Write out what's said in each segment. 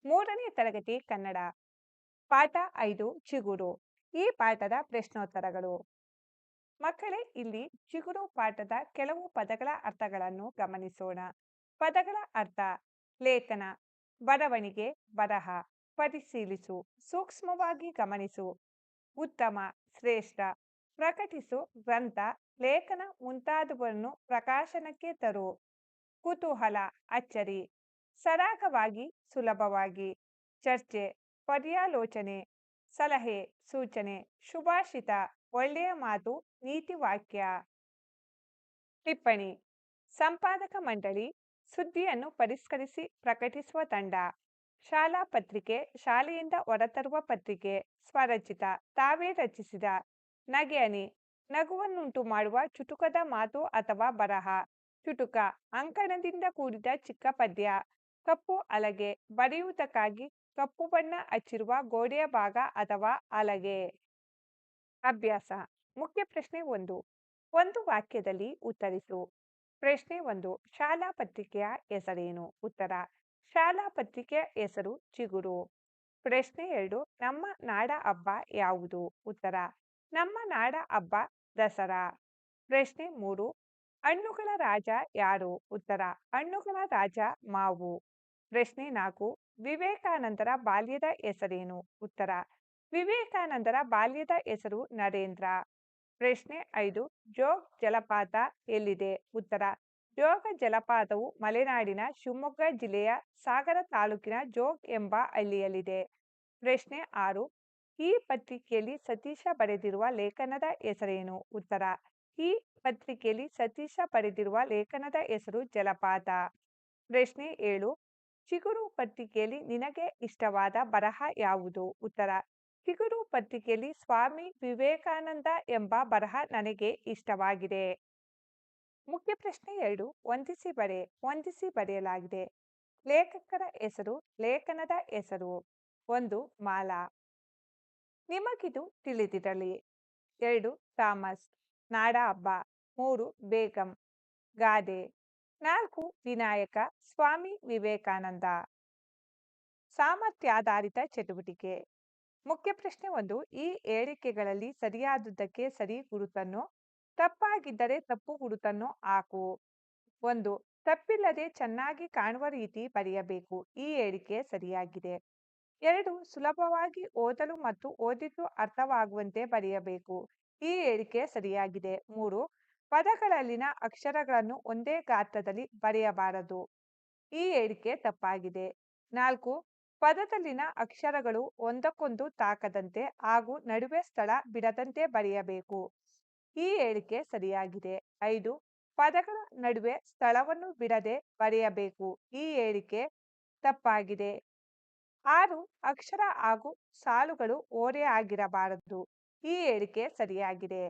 ಮೂರನೇ ತರಗತಿ ಕನ್ನಡ ಪಾಠ 5 ಚಿಗುರು. ಈ ಪಾಠದ ಪ್ರಶ್ನೋತ್ತರಗಳು. ಮಕ್ಕಳೇ, ಇಲ್ಲಿ ಚಿಗುರು ಪಾಠದ ಕೆಲವು ಪದಗಳ ಅರ್ಥಗಳನ್ನು ಗಮನಿಸೋಣ. ಪದಗಳ ಅರ್ಥ: ಲೇಖನ, ಬರವಣಿಗೆ, ಬರಹ, ಪರಿಶೀಲಿಸು, ಸೂಕ್ಷ್ಮವಾಗಿ ಗಮನಿಸು, ಉತ್ತಮ, ಶ್ರೇಷ್ಠ, ಪ್ರಕಟಿಸು, ಗ್ರಂಥ, ಲೇಖನ ಮುಂತಾದವನ್ನು ಪ್ರಕಾಶನಕ್ಕೆ ತರು, ಕುತೂಹಲ, ಅಚ್ಚರಿ, ಸರಾಗವಾಗಿ, ಸುಲಭವಾಗಿ, ಚರ್ಚೆ, ಪರ್ಯಾಲೋಚನೆ, ಸಲಹೆ, ಸೂಚನೆ, ಶುಭಾಷಿತ, ಒಳ್ಳೆಯ ಮಾತು, ನೀತಿವಾಕ್ಯ. ಟಿಪ್ಪಣಿ: ಸಂಪಾದಕ ಮಂಡಳಿ, ಸುದ್ದಿಯನ್ನು ಪರಿಷ್ಕರಿಸಿ ಪ್ರಕಟಿಸುವ ತಂಡ, ಶಾಲಾ ಪತ್ರಿಕೆ, ಶಾಲೆಯಿಂದ ಹೊರತರುವ ಪತ್ರಿಕೆ, ಸ್ವರಚಿತ, ತಾವೇ ರಚಿಸಿದ, ನಗೆಹನಿ, ನಗುವನ್ನುಂಟು ಮಾಡುವ ಚುಟುಕದ ಮಾತು ಅಥವಾ ಬರಹ, ಚುಟುಕ, ಅಂಕಣದಿಂದ ಕೂಡಿದ ಚಿಕ್ಕ ಪದ್ಯ, ಕಪ್ಪು ಹಲಗೆ, ಬರೆಯುವುದಕ್ಕಾಗಿ ಕಪ್ಪು ಬಣ್ಣ ಹಚ್ಚಿರುವ ಗೋಡೆಯ ಭಾಗ ಅಥವಾ ಹಲಗೆ. ಅಭ್ಯಾಸ: ಮುಖ್ಯ ಪ್ರಶ್ನೆ 1. ಒಂದು ವಾಕ್ಯದಲ್ಲಿ ಉತ್ತರಿಸು. ಪ್ರಶ್ನೆ 1. ಶಾಲಾ ಪತ್ರಿಕೆಯ ಹೆಸರೇನು? ಉತ್ತರ: ಶಾಲಾ ಪತ್ರಿಕೆಯ ಹೆಸರು ಚಿಗುರು. ಪ್ರಶ್ನೆ 2. ನಮ್ಮ ನಾಡ ಹಬ್ಬ ಯಾವುದು? ಉತ್ತರ: ನಮ್ಮ ನಾಡ ಹಬ್ಬ ದಸರಾ. ಪ್ರಶ್ನೆ 3. ಹಣ್ಣುಗಳ ರಾಜ ಯಾರು? ಉತ್ತರ: ಹಣ್ಣುಗಳ ರಾಜ ಮಾವು. ಪ್ರಶ್ನೆ 4. ವಿವೇಕಾನಂದರ ಬಾಲ್ಯದ ಹೆಸರೇನು? ಉತ್ತರ: ವಿವೇಕಾನಂದರ ಬಾಲ್ಯದ ಹೆಸರು ನರೇಂದ್ರ. ಪ್ರಶ್ನೆ 5. ಜೋಗ್ ಜಲಪಾತ ಎಲ್ಲಿದೆ? ಉತ್ತರ: ಜೋಗ ಜಲಪಾತವು ಮಲೆನಾಡಿನ ಶಿವಮೊಗ್ಗ ಜಿಲ್ಲೆಯ ಸಾಗರ ತಾಲೂಕಿನ ಜೋಗ್ ಎಂಬ ಹಳ್ಳಿಯಲ್ಲಿದೆ. ಪ್ರಶ್ನೆ 6. ಈ ಪತ್ರಿಕೆಯಲ್ಲಿ ಸತೀಶ ಬರೆದಿರುವ ಲೇಖನದ ಹೆಸರೇನು? ಉತ್ತರ: ಈ ಪತ್ರಿಕೆಯಲ್ಲಿ ಸತೀಶ ಬರೆದಿರುವ ಲೇಖನದ ಹೆಸರು ಜಲಪಾತ. ಪ್ರಶ್ನೆ 7. ಚಿಗುರು ಪತ್ರಿಕೆಯಲ್ಲಿ ನಿನಗೆ ಇಷ್ಟವಾದ ಬರಹ ಯಾವುದು? ಉತ್ತರ: ಚಿಗುರು ಪತ್ರಿಕೆಯಲ್ಲಿ ಸ್ವಾಮಿ ವಿವೇಕಾನಂದ ಎಂಬ ಬರಹ ನನಗೆ ಇಷ್ಟವಾಗಿದೆ. ಮುಖ್ಯ ಪ್ರಶ್ನೆ 2. ಹೊಂದಿಸಿ ಬರೆ. ಹೊಂದಿಸಿ ಬರೆಯಲಾಗಿದೆ. ಲೇಖಕರ ಹೆಸರು, ಲೇಖನದ ಹೆಸರು. 1. ಮಾಲಾ. ನಿಮಗಿದು ತಿಳಿದಿರಲಿ. 2. ಥಾಮಸ್. ನಾಡ ಹಬ್ಬ. 3. ಬೇಗಂ. ಗಾದೆ. 4. ವಿನಾಯಕ. ಸ್ವಾಮಿ ವಿವೇಕಾನಂದ. ಸಾಮರ್ಥ್ಯಾಧಾರಿತ ಚಟುವಟಿಕೆ. ಮುಖ್ಯ ಪ್ರಶ್ನೆ 1. ಈ ಹೇಳಿಕೆಗಳಲ್ಲಿ ಸರಿಯಾದುದಕ್ಕೆ ಸರಿ ಗುರುತನ್ನು, ತಪ್ಪಾಗಿದ್ದರೆ ತಪ್ಪು ಗುರುತನ್ನು ಹಾಕು. 1. ತಪ್ಪಿಲ್ಲದೆ ಚೆನ್ನಾಗಿ ಕಾಣುವ ರೀತಿ ಬರೆಯಬೇಕು. ಈ ಹೇಳಿಕೆ ಸರಿಯಾಗಿದೆ. 2. ಸುಲಭವಾಗಿ ಓದಲು ಮತ್ತು ಓದಿದ್ದು ಅರ್ಥವಾಗುವಂತೆ ಬರೆಯಬೇಕು. ಈ ಹೇಳಿಕೆ ಸರಿಯಾಗಿದೆ. 3. ಪದಗಳಲ್ಲಿನ ಅಕ್ಷರಗಳನ್ನು ಒಂದೇ ಗಾತ್ರದಲ್ಲಿ ಬರೆಯಬಾರದು. ಈ ಹೇಳಿಕೆ ತಪ್ಪಾಗಿದೆ. 4. ಪದದಲ್ಲಿನ ಅಕ್ಷರಗಳು ಒಂದಕ್ಕೊಂದು ತಾಕದಂತೆ ಹಾಗೂ ನಡುವೆ ಸ್ಥಳ ಬಿಡದಂತೆ ಬರೆಯಬೇಕು. ಈ ಹೇಳಿಕೆ ಸರಿಯಾಗಿದೆ. 5. ಪದಗಳ ನಡುವೆ ಸ್ಥಳವನ್ನು ಬಿಡದೆ ಬರೆಯಬೇಕು. ಈ ಹೇಳಿಕೆ ತಪ್ಪಾಗಿದೆ. 6. ಅಕ್ಷರ ಹಾಗೂ ಸಾಲುಗಳು ಓರೆ ಆಗಿರಬಾರದು. ಈ ಹೇಳಿಕೆ ಸರಿಯಾಗಿದೆ.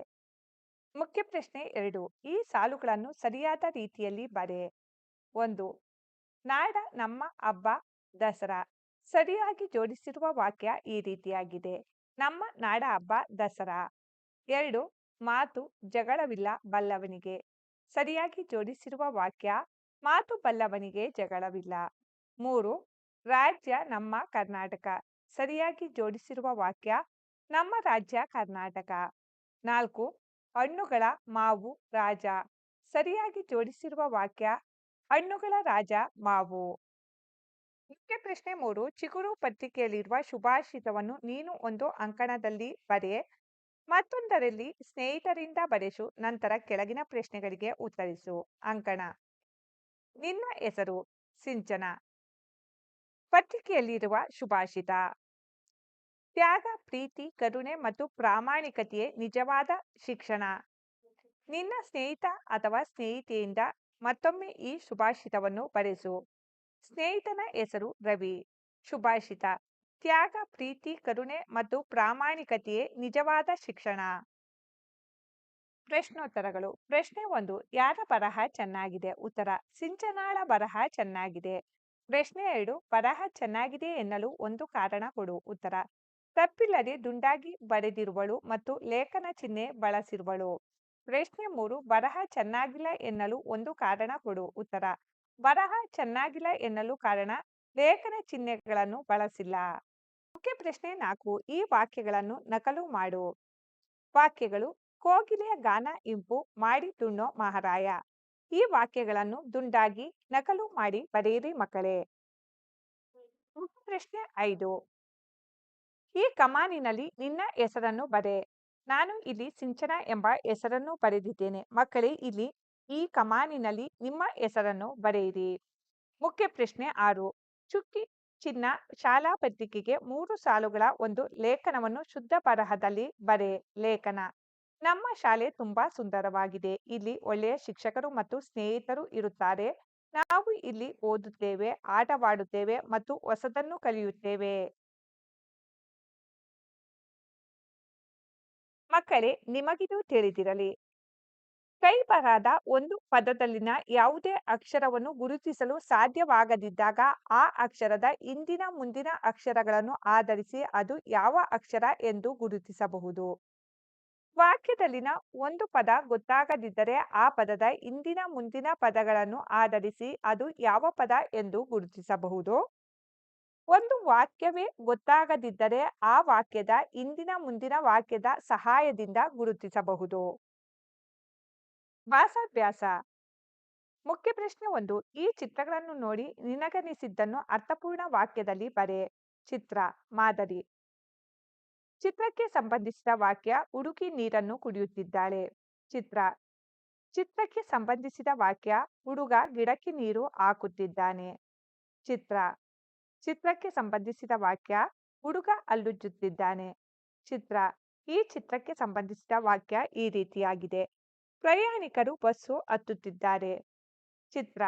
ಮುಖ್ಯ ಪ್ರಶ್ನೆ 2. ಈ ಸಾಲುಗಳನ್ನು ಸರಿಯಾದ ರೀತಿಯಲ್ಲಿ ಬರೆ. 1. ನಾಡ ನಮ್ಮ ಹಬ್ಬ ದಸರಾ. ಸರಿಯಾಗಿ ಜೋಡಿಸಿರುವ ವಾಕ್ಯ ಈ ರೀತಿಯಾಗಿದೆ: ನಮ್ಮ ನಾಡ ಹಬ್ಬ ದಸರಾ. 2. ಮಾತು ಜಗಳವಿಲ್ಲ ಬಲ್ಲವನಿಗೆ. ಸರಿಯಾಗಿ ಜೋಡಿಸಿರುವ ವಾಕ್ಯ: ಮಾತು ಬಲ್ಲವನಿಗೆ ಜಗಳವಿಲ್ಲ. 3. ರಾಜ್ಯ ನಮ್ಮ ಕರ್ನಾಟಕ. ಸರಿಯಾಗಿ ಜೋಡಿಸಿರುವ ವಾಕ್ಯ: ನಮ್ಮ ರಾಜ್ಯ ಕರ್ನಾಟಕ. 4. ಹಣ್ಣುಗಳ ಮಾವು ರಾಜ. ಸರಿಯಾಗಿ ಜೋಡಿಸಿರುವ ವಾಕ್ಯ: ಹಣ್ಣುಗಳ ರಾಜ ಮಾವು. ಮುಖ್ಯ ಪ್ರಶ್ನೆ 3. ಚಿಗುರು ಪತ್ರಿಕೆಯಲ್ಲಿರುವ ಶುಭಾಷಿತವನ್ನು ನೀನು ಒಂದು ಅಂಕಣದಲ್ಲಿ ಬರೆ, ಮತ್ತೊಂದರಲ್ಲಿ ಸ್ನೇಹಿತರಿಂದ ಬರೆಸು. ನಂತರ ಕೆಳಗಿನ ಪ್ರಶ್ನೆಗಳಿಗೆ ಉತ್ತರಿಸು. ಅಂಕಣ: ನಿನ್ನ ಹೆಸರು. ಸಿಂಚನ: ಪತ್ರಿಕೆಯಲ್ಲಿರುವ ಶುಭಾಷಿತ. ತ್ಯಾಗ, ಪ್ರೀತಿ, ಕರುಣೆ ಮತ್ತು ಪ್ರಾಮಾಣಿಕತೆಯೇ ನಿಜವಾದ ಶಿಕ್ಷಣ. ನಿನ್ನ ಸ್ನೇಹಿತ ಅಥವಾ ಸ್ನೇಹಿತೆಯಿಂದ ಮತ್ತೊಮ್ಮೆ ಈ ಶುಭಾಷಿತವನ್ನು ಬರೆಸು. ಸ್ನೇಹಿತನ ಹೆಸರು ರವಿ. ಶುಭಾಷಿತ: ತ್ಯಾಗ, ಪ್ರೀತಿ, ಕರುಣೆ ಮತ್ತು ಪ್ರಾಮಾಣಿಕತೆಯೇ ನಿಜವಾದ ಶಿಕ್ಷಣ. ಪ್ರಶ್ನೋತ್ತರಗಳು. ಪ್ರಶ್ನೆ 1. ಯಾರ ಬರಹ ಚೆನ್ನಾಗಿದೆ? ಉತ್ತರ: ಸಿಂಚನಾಳ ಬರಹ ಚೆನ್ನಾಗಿದೆ. ಪ್ರಶ್ನೆ 2. ಬರಹ ಚೆನ್ನಾಗಿದೆ ಎನ್ನಲು ಒಂದು ಕಾರಣ ಕೊಡು. ಉತ್ತರ: ತಪ್ಪಿಲ್ಲದೆ ದುಂಡಾಗಿ ಬರೆದಿರುವಳು ಮತ್ತು ಲೇಖನ ಚಿಹ್ನೆ ಬಳಸಿರುವಳು. ಪ್ರಶ್ನೆ 3. ಬರಹ ಚೆನ್ನಾಗಿಲ್ಲ ಎನ್ನಲು ಒಂದು ಕಾರಣ ಕೊಡು. ಉತ್ತರ: ಬರಹ ಚೆನ್ನಾಗಿಲ್ಲ ಎನ್ನಲು ಕಾರಣ ಲೇಖನ ಚಿಹ್ನೆಗಳನ್ನು ಬಳಸಿಲ್ಲ. ಮುಖ್ಯ ಪ್ರಶ್ನೆ 4. ಈ ವಾಕ್ಯಗಳನ್ನು ನಕಲು ಮಾಡು. ವಾಕ್ಯಗಳು: ಕೋಗಿಲೆಯ ಗಾನ ಇಂಪು ಮಾಡಿ ತುಣ್ಣೋ ಮಹಾರಾಯ. ಈ ವಾಕ್ಯಗಳನ್ನು ದುಂಡಾಗಿ ನಕಲು ಮಾಡಿ ಬರೆಯಿರಿ ಮಕ್ಕಳೇ. ಮುಖ್ಯ ಪ್ರಶ್ನೆ 5. ಈ ಕಮಾನಿನಲ್ಲಿ ನಿನ್ನ ಹೆಸರನ್ನು ಬರೆ. ನಾನು ಇಲ್ಲಿ ಸಿಂಚನ ಎಂಬ ಹೆಸರನ್ನು ಬರೆದಿದ್ದೇನೆ. ಮಕ್ಕಳೇ, ಇಲ್ಲಿ ಈ ಕಮಾನಿನಲ್ಲಿ ನಿಮ್ಮ ಹೆಸರನ್ನು ಬರೆಯಿರಿ. ಮುಖ್ಯ ಪ್ರಶ್ನೆ 6. ಚುಕ್ಕಿ ಚಿನ್ನ ಶಾಲಾ ಪತ್ರಿಕೆಗೆ 3 ಸಾಲುಗಳ ಒಂದು ಲೇಖನವನ್ನು ಶುದ್ಧ ಬರಹದಲ್ಲಿ ಬರೆ. ಲೇಖನ: ನಮ್ಮ ಶಾಲೆ ತುಂಬಾ ಸುಂದರವಾಗಿದೆ. ಇಲ್ಲಿ ಒಳ್ಳೆಯ ಶಿಕ್ಷಕರು ಮತ್ತು ಸ್ನೇಹಿತರು ಇರುತ್ತಾರೆ. ನಾವು ಇಲ್ಲಿ ಓದುತ್ತೇವೆ, ಆಟವಾಡುತ್ತೇವೆ ಮತ್ತು ಹೊಸದನ್ನು ಕಲಿಯುತ್ತೇವೆ. ಮಕ್ಕಳೇ, ನಿಮಗಿದು ತಿಳಿದಿರಲಿ. ಕೈ ಬರಹದ ಒಂದು ಪದದಲ್ಲಿನ ಯಾವುದೇ ಅಕ್ಷರವನ್ನು ಗುರುತಿಸಲು ಸಾಧ್ಯವಾಗದಿದ್ದಾಗ ಆ ಅಕ್ಷರದ ಹಿಂದಿನ ಮುಂದಿನ ಅಕ್ಷರಗಳನ್ನು ಆಧರಿಸಿ ಅದು ಯಾವ ಅಕ್ಷರ ಎಂದು ಗುರುತಿಸಬಹುದು. ವಾಕ್ಯದಲ್ಲಿನ ಒಂದು ಪದ ಗೊತ್ತಾಗದಿದ್ದರೆ ಆ ಪದದ ಹಿಂದಿನ ಮುಂದಿನ ಪದಗಳನ್ನು ಆಧರಿಸಿ ಅದು ಯಾವ ಪದ ಎಂದು ಗುರುತಿಸಬಹುದು. ಒಂದು ವಾಕ್ಯವೇ ಗೊತ್ತಾಗದಿದ್ದರೆ ಆ ವಾಕ್ಯದ ಹಿಂದಿನ ಮುಂದಿನ ವಾಕ್ಯದ ಸಹಾಯದಿಂದ ಗುರುತಿಸಬಹುದು. ಭಾಷಾಭ್ಯಾಸ. ಮುಖ್ಯ ಪ್ರಶ್ನೆ 1. ಈ ಚಿತ್ರಗಳನ್ನು ನೋಡಿ ನಿನಗನಿಸಿದ್ದನ್ನು ಅರ್ಥಪೂರ್ಣ ವಾಕ್ಯದಲ್ಲಿ ಬರೆ. ಚಿತ್ರ: ಮಾದರಿ. ಚಿತ್ರಕ್ಕೆ ಸಂಬಂಧಿಸಿದ ವಾಕ್ಯ: ಹುಡುಗಿ ನೀರನ್ನು ಕುಡಿಯುತ್ತಿದ್ದಾಳೆ. ಚಿತ್ರ: ಚಿತ್ರಕ್ಕೆ ಸಂಬಂಧಿಸಿದ ವಾಕ್ಯ: ಹುಡುಗ ಗಿಡಕ್ಕೆ ನೀರು ಹಾಕುತ್ತಿದ್ದಾನೆ. ಚಿತ್ರ: ಚಿತ್ರಕ್ಕೆ ಸಂಬಂಧಿಸಿದ ವಾಕ್ಯ: ಹುಡುಗ ಹಲ್ಲುಜ್ಜುತ್ತಿದ್ದಾನೆ. ಚಿತ್ರ: ಈ ಚಿತ್ರಕ್ಕೆ ಸಂಬಂಧಿಸಿದ ವಾಕ್ಯ ಈ ರೀತಿಯಾಗಿದೆ: ಪ್ರಯಾಣಿಕರು ಬಸ್ಸು ಹತ್ತುತ್ತಿದ್ದಾರೆ. ಚಿತ್ರ: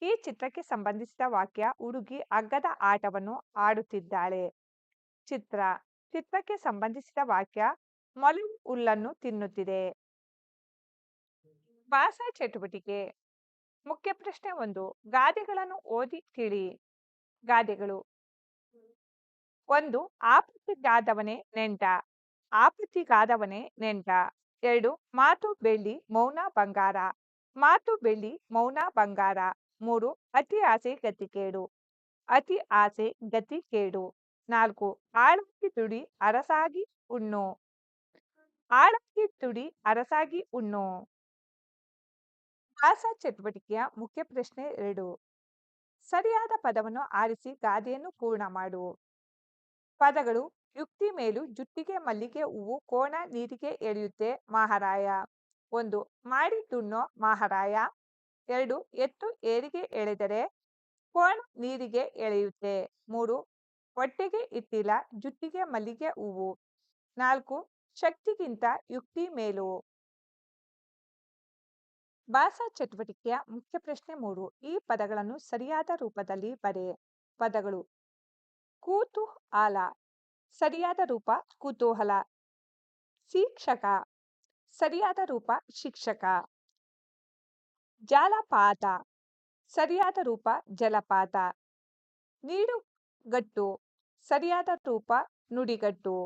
ಈ ಚಿತ್ರಕ್ಕೆ ಸಂಬಂಧಿಸಿದ ವಾಕ್ಯ: ಹುಡುಗಿ ಹಗ್ಗದ ಆಟವನ್ನು ಆಡುತ್ತಿದ್ದಾಳೆ. ಚಿತ್ರ: ಚಿತ್ರಕ್ಕೆ ಸಂಬಂಧಿಸಿದ ವಾಕ್ಯ: ಮೊಲವು ಹುಲ್ಲನ್ನು ತಿನ್ನುತ್ತಿದೆ. ಭಾಷಾ ಚಟುವಟಿಕೆ. ಮುಖ್ಯ ಪ್ರಶ್ನೆ 1. ಗಾದೆಗಳನ್ನು ಓದಿ ತಿಳಿ. ಗಾದೆಗಳು: 1. ಆಪತ್ತಿಗಾದವನೇ ನೆಂಟ. ಆಪತ್ತಿಗಾದವನೇ ನೆಂಟ. 2. ಮಾತು ಬೆಳ್ಳಿ ಮೌನ ಬಂಗಾರ. ಮಾತು ಬೆಳ್ಳಿ ಮೌನ ಬಂಗಾರ. 3. ಅತಿ ಆಸೆ ಗತಿ ಕೇಡು. ಅತಿ ಆಸೆ ಗತಿ ಕೇಡು. 4. ಆಳಾಗಿ ದುಡಿ ಅರಸಾಗಿ ಉಣ್ಣು. ಆಳಾಗಿ ದುಡಿ ಅರಸಾಗಿ ಉಣ್ಣು. ಭಾಷಾ ಚಟುವಟಿಕೆಯ ಮುಖ್ಯ ಪ್ರಶ್ನೆ 2. ಸರಿಯಾದ ಪದವನ್ನು ಆರಿಸಿ ಗಾದೆಯನ್ನು ಪೂರ್ಣ ಮಾಡು. ಪದಗಳು: ಯುಕ್ತಿ ಮೇಲು ಜುಟ್ಟಿಗೆ ಮಲ್ಲಿಗೆ ಹೂವು ಕೋಣ ನೀರಿಗೆ ಎಳೆಯುತ್ತೆ ಮಹಾರಾಯ. 1. ಮಾಡಿ ತುಣ್ಣೋ ಮಹಾರಾಯ. 2. ಎತ್ತು ಏರಿಗೆ ಎಳೆದರೆ ಕೋಣ ನೀರಿಗೆ ಎಳೆಯುತ್ತೆ. 3. ಹೊಟ್ಟೆಗೆ ಇಟ್ಟಿಲ್ಲ ಜುಟ್ಟಿಗೆ ಮಲ್ಲಿಗೆ ಹೂವು. 4. ಶಕ್ತಿಗಿಂತ ಯುಕ್ತಿ ಮೇಲು. ಭಾಷಾ ಚಟುವಟಿಕೆಯ ಮುಖ್ಯ ಪ್ರಶ್ನೆ 3. ಈ ಪದಗಳನ್ನು ಸರಿಯಾದ ರೂಪದಲ್ಲಿ ಬರೆ. ಪದಗಳು: ಕುತೂಹಲ. ಸರಿಯಾದ ರೂಪ ಕುತೂಹಲ. ಶಿಕ್ಷಕ. ಸರಿಯಾದ ರೂಪ ಶಿಕ್ಷಕ. ಜಾಲಪಾತ. ಸರಿಯಾದ ರೂಪ ಜಲಪಾತ. ನೀಡುಗಟ್ಟು. ಸರಿಯಾದ ರೂಪ ನುಡಿಗಟ್ಟು.